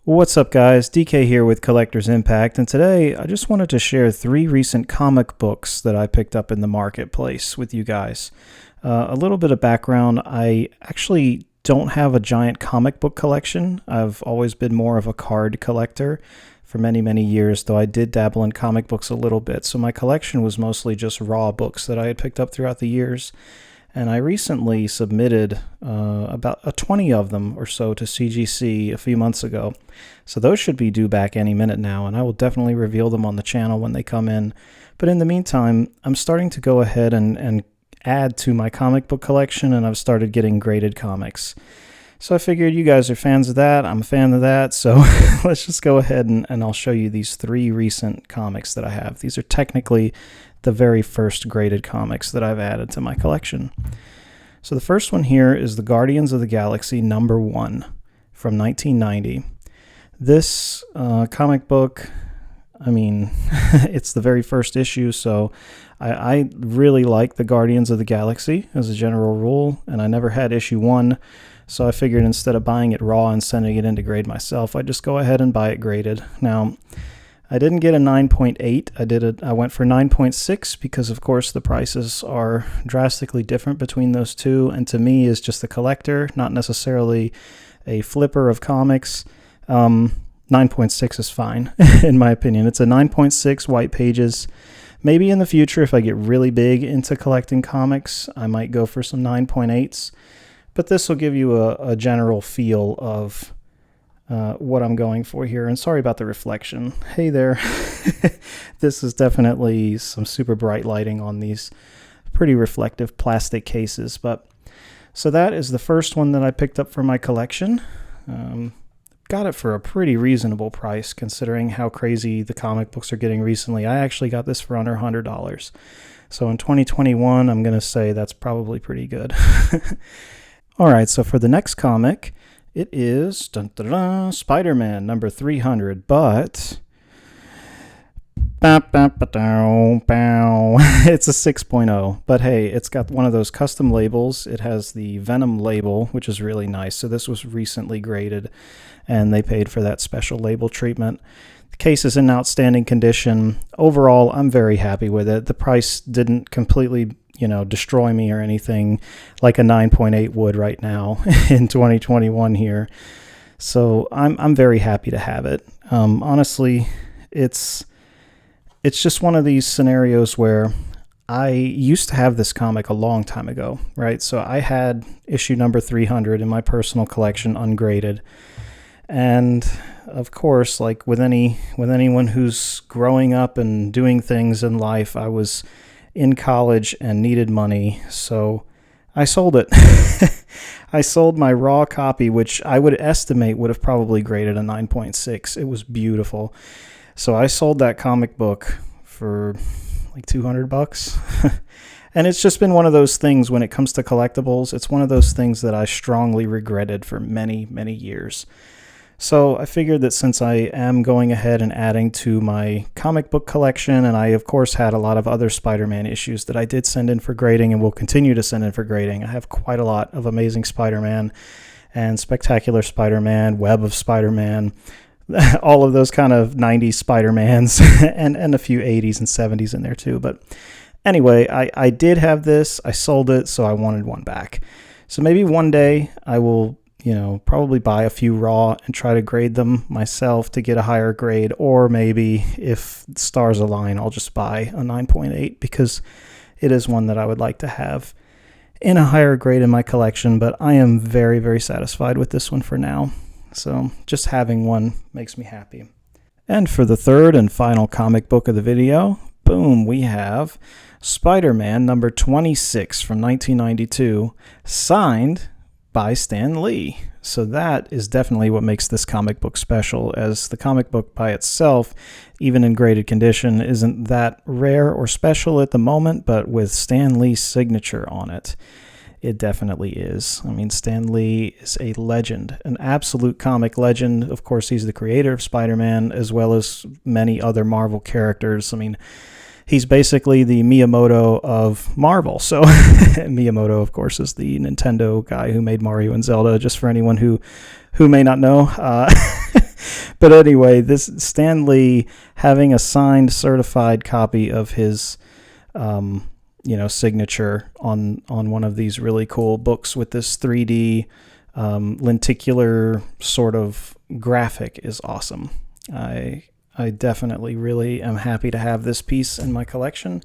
What's up, guys? DK here with Collector's Impact, and today I just wanted to share 3 recent comic books that I picked up in the marketplace with you guys. A little bit of background: I actually don't have a giant comic book collection. I've always been more of a card collector for many, many years, though I did dabble in comic books a little bit. So my collection was mostly just raw books that I had picked up throughout the years. And I recently submitted about 20 of them or so to CGC a few months ago. So those should be due back any minute now, and I will definitely reveal them on the channel when they come in. But in the meantime, I'm starting to go ahead and add to my comic book collection, and I've started getting graded comics. So I figured you guys are fans of that, I'm a fan of that, so let's just go ahead and I'll show you these 3 recent comics that I have. These are technically the very first graded comics that I've added to my collection. So the first one here is the Guardians of the Galaxy #1 from 1990. This comic book, I mean, it's the very first issue, so I really like the Guardians of the Galaxy as a general rule, and I never had issue 1, so I figured instead of buying it raw and sending it in to grade myself, I'd just go ahead and buy it graded. Now, I didn't get a 9.8. I went for 9.6 because, of course, the prices are drastically different between those two. And to me, as just a collector, not necessarily a flipper of comics, 9.6 is fine, in my opinion. It's a 9.6 white pages. Maybe in the future, if I get really big into collecting comics, I might go for some 9.8s. But this will give you a general feel of what I'm going for here. And sorry about the reflection. Hey there. This is definitely some super bright lighting on these pretty reflective plastic cases. But so that is the first one that I picked up for my collection. Got it for a pretty reasonable price considering how crazy the comic books are getting recently. I actually got this for under $100. So in 2021, I'm going to say that's probably pretty good. All right, so for the next comic, it is Spider-Man number 300, but it's a 6.0. But hey, it's got one of those custom labels. It has the Venom label, which is really nice. So this was recently graded, and they paid for that special label treatment. The case is in outstanding condition. Overall, I'm very happy with it. The price didn't completely destroy me or anything like a 9.8 would right now in 2021 here. So I'm very happy to have it. Honestly, it's just one of these scenarios where I used to have this comic a long time ago, right? So I had issue number 300 in my personal collection ungraded. And of course, like with anyone who's growing up and doing things in life, I was in college and needed money, so I sold it. I sold my raw copy, which I would estimate would have probably graded a 9.6. It was beautiful. So I sold that comic book for like $200. And it's just been one of those things when it comes to collectibles. It's one of those things that I strongly regretted for many, many years. So I figured that since I am going ahead and adding to my comic book collection, and I of course had a lot of other Spider-Man issues that I did send in for grading and will continue to send in for grading. I have quite a lot of Amazing Spider-Man and Spectacular Spider-Man, Web of Spider-Man, all of those kind of 90s Spider-Mans and a few 80s and 70s in there too. But anyway, I did have this. I sold it, so I wanted one back. So maybe one day I will probably buy a few raw and try to grade them myself to get a higher grade. Or maybe if stars align, I'll just buy a 9.8 because it is one that I would like to have in a higher grade in my collection. But I am very, very satisfied with this one for now. So just having one makes me happy. And for the third and final comic book of the video, boom, we have Spider-Man number 26 from 1992, signed by Stan Lee. So that is definitely what makes this comic book special, as the comic book by itself, even in graded condition, isn't that rare or special at the moment, but with Stan Lee's signature on it, it definitely is. I mean, Stan Lee is a legend, an absolute comic legend. Of course, he's the creator of Spider-Man, as well as many other Marvel characters. I mean, he's basically the Miyamoto of Marvel. So Miyamoto, of course, is the Nintendo guy who made Mario and Zelda, just for anyone who may not know. But anyway, this Stan Lee having a signed, certified copy of his, signature on one of these really cool books with this 3D lenticular sort of graphic is awesome. I definitely really am happy to have this piece in my collection.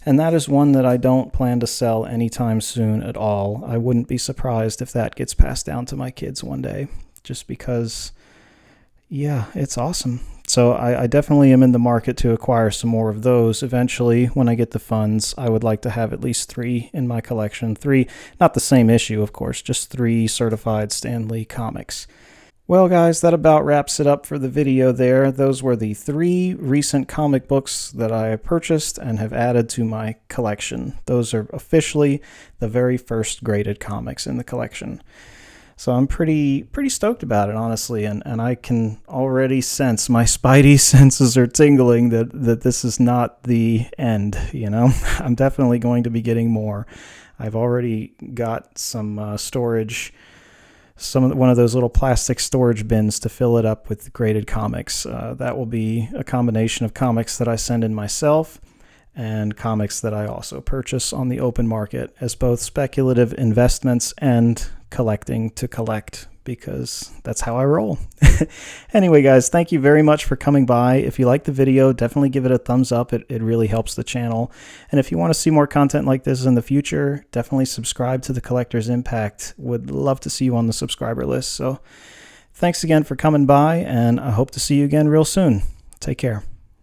And that is one that I don't plan to sell anytime soon at all. I wouldn't be surprised if that gets passed down to my kids one day, just because, yeah, it's awesome. So I definitely am in the market to acquire some more of those. Eventually, when I get the funds, I would like to have at least 3 in my collection. 3, not the same issue, of course, just 3 certified Stan Lee comics. Well, guys, that about wraps it up for the video there. Those were the 3 recent comic books that I purchased and have added to my collection. Those are officially the very first graded comics in the collection. So I'm pretty stoked about it, honestly, and I can already sense, my spidey senses are tingling that this is not the end, I'm definitely going to be getting more. I've already got some storage, one of those little plastic storage bins to fill it up with graded comics. That will be a combination of comics that I send in myself and comics that I also purchase on the open market as both speculative investments and collecting to collect, because that's how I roll. Anyway, guys, thank you very much for coming by. If you liked the video, definitely give it a thumbs up. It really helps the channel. And if you want to see more content like this in the future, definitely subscribe to the Collector's Impact. Would love to see you on the subscriber list. So thanks again for coming by, and I hope to see you again real soon. Take care.